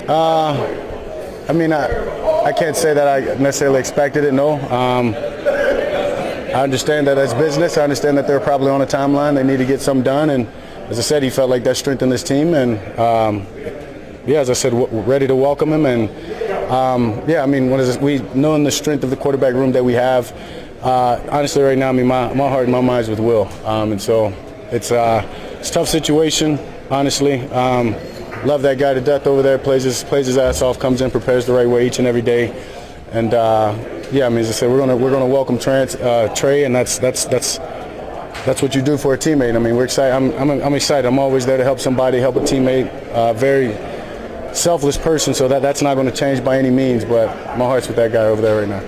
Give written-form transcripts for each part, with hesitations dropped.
I mean, I can't say that I necessarily expected it, no. I understand that as business. I understand that they're probably on a timeline. They need to get something done. And as I said, he felt like that strengthened his team. And, as I said, ready to welcome him. And, I mean, we knowing the strength of the quarterback room that we have, honestly, right now, I mean, my heart and my mind is with Will. And so it's a tough situation, honestly. Love that guy to death over there. Plays his ass off. Comes in, prepares the right way each and every day. And I mean, as I said, we're gonna welcome Trey, and that's what you do for a teammate. I mean, we're excited. I'm excited. I'm always there to help somebody, help a teammate. Very selfless person, so that's not going to change by any means. But my heart's with that guy over there right now.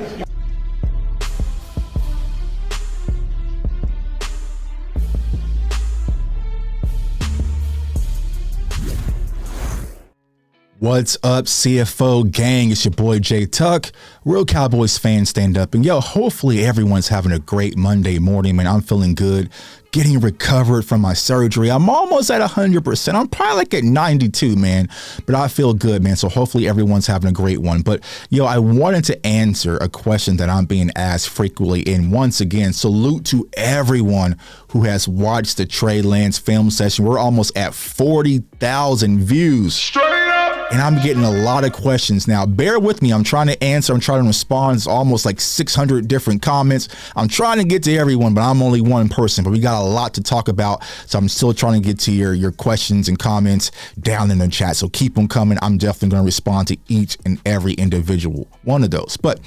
What's up, CFO gang? It's your boy Jay Tuck. Real Cowboys fans, stand up. And hopefully everyone's having a great Monday morning, man. I'm feeling good, getting recovered from my surgery. I'm almost at 100%. I'm probably like at 92, man. But I feel good, man. So hopefully everyone's having a great one. But I wanted to answer a question that I'm being asked frequently. And once again, salute to everyone who has watched the Trey Lance film session. We're almost at 40,000 views. Straight up. And I'm getting a lot of questions now. Bear with me. I'm trying to answer. I'm trying to respond. It's almost like 600 different comments. I'm trying to get to everyone, but I'm only one person. But we got a lot to talk about. So I'm still trying to get to your questions and comments down in the chat. So keep them coming. I'm definitely going to respond to each and every individual one of those. But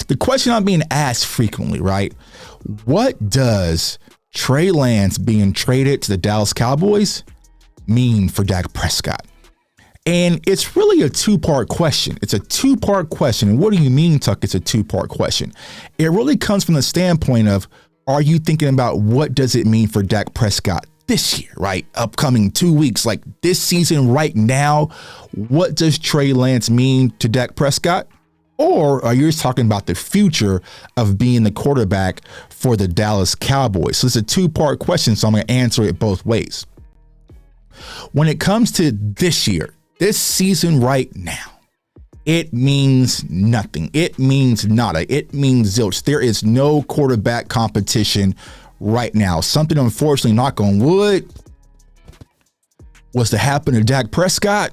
the question I'm being asked frequently, right? What does Trey Lance being traded to the Dallas Cowboys mean for Dak Prescott? And it's really a two-part question. It's a two-part question. And what do you mean, Tuck? It's a two-part question. It really comes from the standpoint of, are you thinking about what does it mean for Dak Prescott this year, right? Upcoming 2 weeks, like this season right now, what does Trey Lance mean to Dak Prescott? Or are you talking about the future of being the quarterback for the Dallas Cowboys? So it's a two-part question, so I'm going to answer it both ways. When it comes to this year, this season right now, it means nothing. It means nada. It means zilch. There is no quarterback competition right now. Something, unfortunately, knock on wood, was to happen to Dak Prescott.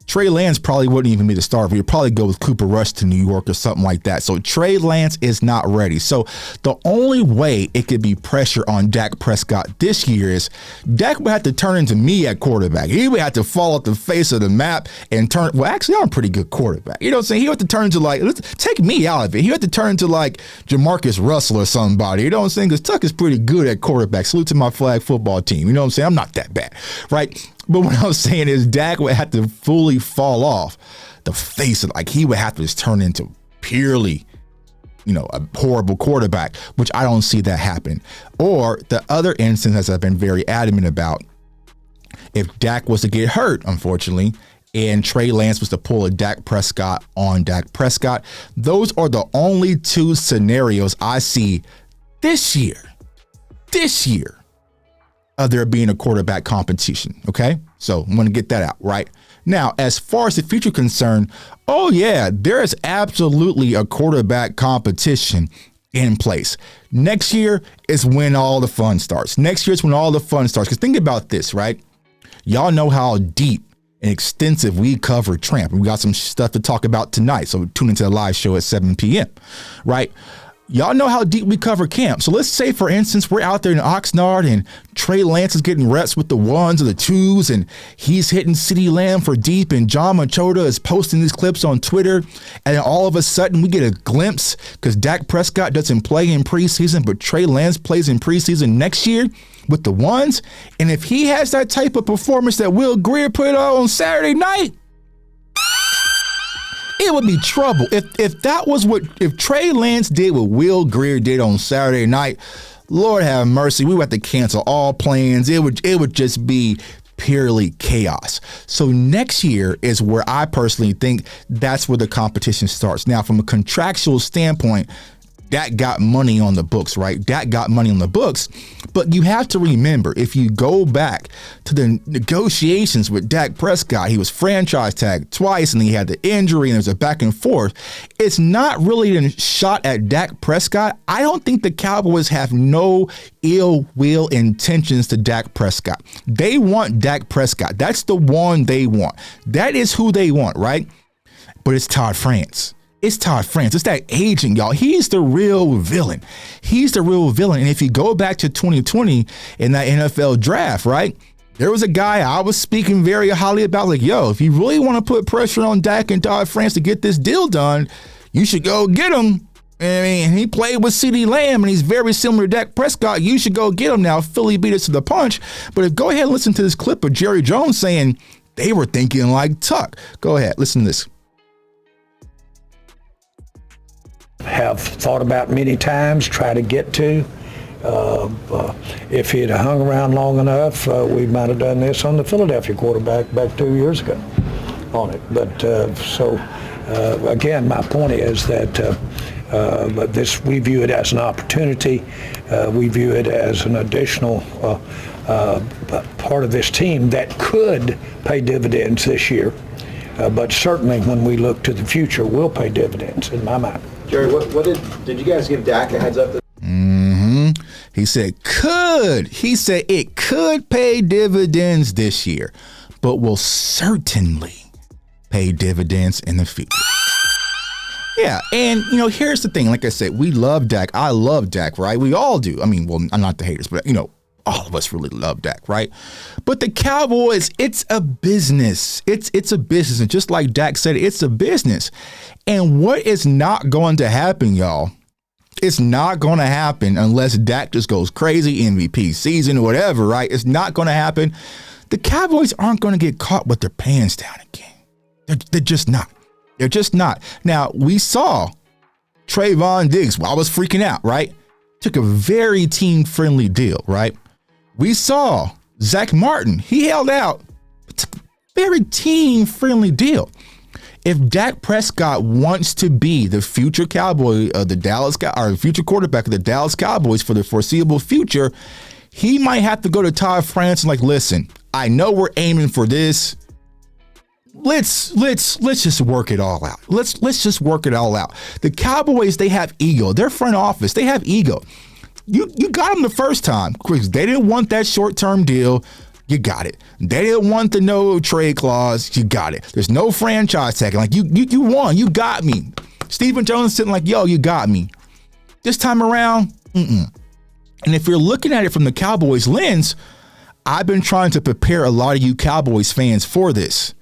Trey Lance probably wouldn't even be the starter. He'd probably go with Cooper Rush to New York or something like that. So Trey Lance is not ready. So the only way it could be pressure on Dak Prescott this year is Dak would have to turn into me at quarterback. He would have to fall off the face of the map and turn. Well, actually, I'm a pretty good quarterback. You know what I'm saying? He would have to turn into let's take me out of it. He would have to turn into Jamarcus Russell or somebody. You know what I'm saying? Because Tuck is pretty good at quarterback. Salute to my flag football team. You know what I'm saying? I'm not that bad, right? But what I was saying is Dak would have to fully fall off the face of, he would have to just turn into purely, a horrible quarterback, which I don't see that happen. Or the other instance, as I've been very adamant about, if Dak was to get hurt, unfortunately, and Trey Lance was to pull a Dak Prescott on Dak Prescott, those are the only two scenarios I see this year of there being a quarterback competition. Okay. So I'm going to get that out right now. As far as the future concerned, there is absolutely a quarterback competition in place. Next year is when all the fun starts. Because think about this, right? Y'all know how deep and extensive we cover Tramp. We got some stuff to talk about tonight. So tune into the live show at 7 p.m. Right? Y'all know how deep we cover camp. So let's say, for instance, we're out there in Oxnard and Trey Lance is getting reps with the ones or the twos and he's hitting CeeDee Lamb for deep and John Machota is posting these clips on Twitter. And then all of a sudden we get a glimpse because Dak Prescott doesn't play in preseason, but Trey Lance plays in preseason next year with the ones. And if he has that type of performance that Will Greer put on Saturday night, it would be trouble. If Trey Lance did what Will Greer did on Saturday night, Lord have mercy, we would have to cancel all plans. It would just be purely chaos. So next year is where I personally think that's where the competition starts. Now, from a contractual standpoint, Dak got money on the books, right? Dak got money on the books. But you have to remember, if you go back to the negotiations with Dak Prescott, he was franchise tagged twice and he had the injury and there's a back and forth. It's not really a shot at Dak Prescott. I don't think the Cowboys have no ill will intentions to Dak Prescott. They want Dak Prescott. That's the one they want. That is who they want, right? But it's Todd France. It's Todd France. It's that agent, y'all. He's the real villain. He's the real villain. And if you go back to 2020 in that NFL draft, right, there was a guy I was speaking very highly about, like, yo, if you really want to put pressure on Dak and Todd France to get this deal done, you should go get him. I mean, he played with CeeDee Lamb, and he's very similar to Dak Prescott. You should go get him now. Philly beat us to the punch. But go ahead and listen to this clip of Jerry Jones saying they were thinking like Tuck. Go ahead. Listen to this. Have thought about many times, try to get to. If he'd hung around long enough, we might have done this on the Philadelphia quarterback back 2 years ago on it. But again, my point is that this, we view it as an opportunity. We view it as an additional part of this team that could pay dividends this year. But certainly when we look to the future, will pay dividends in my mind. Jerry, what did you guys give Dak a heads up? He said could. He said it could pay dividends this year, but will certainly pay dividends in the future. Yeah, and here's the thing. Like I said, we love Dak. I love Dak, right? We all do. I mean, well, I'm not the haters, but all of us really love Dak, right? But the Cowboys, it's a business. It's a business. And just like Dak said, it's a business. And what is not going to happen, y'all, it's not going to happen unless Dak just goes crazy, MVP season or whatever, right? It's not going to happen. The Cowboys aren't going to get caught with their pants down again. They're just not. They're just not. Now, we saw Trayvon Diggs. Well, I was freaking out, right? Took a very team-friendly deal, right? We saw Zach Martin. He held out. It's a very team-friendly deal. If Dak Prescott wants to be the future Cowboy of the future quarterback of the Dallas Cowboys for the foreseeable future, he might have to go to Todd France and listen, I know we're aiming for this. Let's just work it all out. Let's just work it all out. The Cowboys, they have ego. Their front office, they have ego. You got them the first time. They didn't want that short-term deal. You got it. They didn't want the no trade clause. You got it. There's no franchise tag. You won. You got me. Stephen Jones sitting yo, you got me. This time around, And if you're looking at it from the Cowboys lens, I've been trying to prepare a lot of you Cowboys fans for this.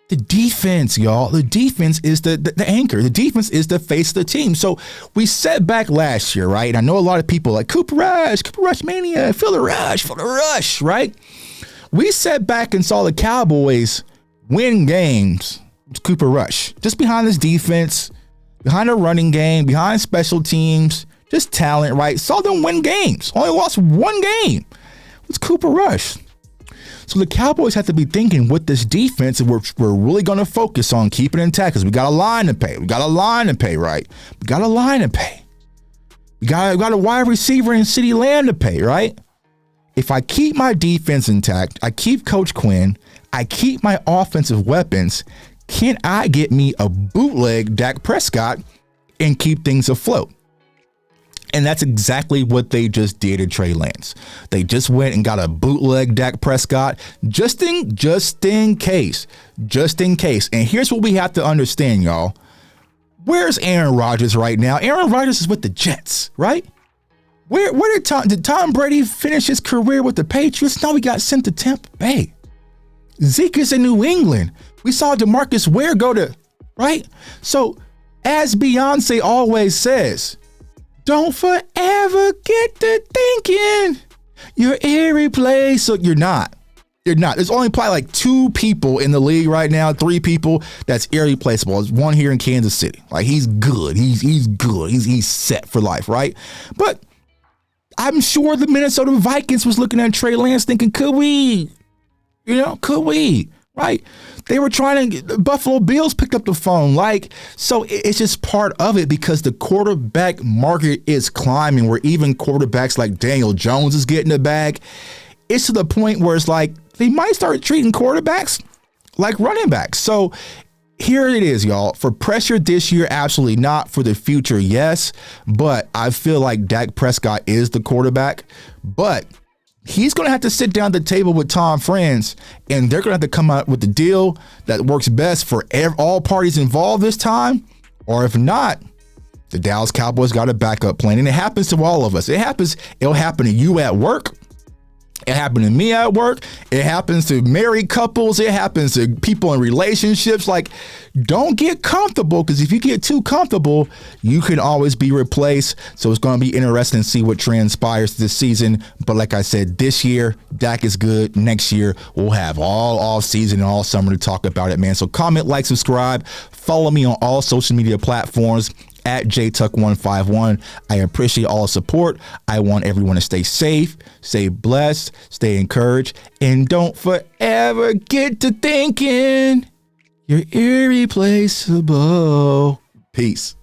The defense, y'all. The defense is the anchor. The defense is the face of the team. So we set back last year, right? And I know a lot of people like Cooper Rush mania, feel the rush, right? We sat back and saw the Cowboys win games. Cooper Rush, just behind this defense, behind a running game, behind special teams, just talent, right? Saw them win games. Only lost one game. It's Cooper Rush. So the Cowboys have to be thinking with this defense, we're really going to focus on keeping it intact because we got a line to pay. We got a line to pay, right? We got a line to pay. We got a wide receiver in CeeDee Lamb to pay, right? If I keep my defense intact, I keep Coach Quinn, I keep my offensive weapons, can I get me a bootleg Dak Prescott and keep things afloat? And that's exactly what they just did at Trey Lance. They just went and got a bootleg Dak Prescott just in case. And here's what we have to understand, y'all. Where's Aaron Rodgers right now? Aaron Rodgers is with the Jets, right? Where did Tom Brady finish his career with the Patriots? No, he got sent to Tampa Bay. Zeke is in New England. We saw DeMarcus Ware go to, right? So as Beyonce always says, don't forever get to thinking you're irreplaceable. You're not. There's only probably 2 people in the league right now, 3 people that's irreplaceable. There's one here in Kansas City. He's good. He's good. He's set for life, right? But I'm sure the Minnesota Vikings was looking at Trey Lance thinking, could we? Could we? right? They were trying to, the Buffalo Bills picked up the phone. Like, so it's just part of it because the quarterback market is climbing where even quarterbacks like Daniel Jones is getting the bag. It's to the point where it's like they might start treating quarterbacks like running backs. So here it is, y'all. For pressure this year, absolutely not. For the future, yes. But I feel like Dak Prescott is the quarterback. But he's going to have to sit down at the table with Tom Friends, and they're going to have to come up with the deal that works best for all parties involved this time. Or if not, the Dallas Cowboys got a backup plan. And it happens to all of us. It'll happen to you at work. It happened to me at work. It happens to married couples. It happens to people in relationships. Like, don't get comfortable, because if you get too comfortable, you can always be replaced. So it's going to be interesting to see what transpires this season. But like I said, this year, Dak is good. Next year, we'll have all off season and all summer to talk about it, man. So comment, like, subscribe. Follow me on all social media platforms at JTuck151. I appreciate all the support. I want everyone to stay safe, stay blessed, stay encouraged, and don't forever get to thinking you're irreplaceable. Peace.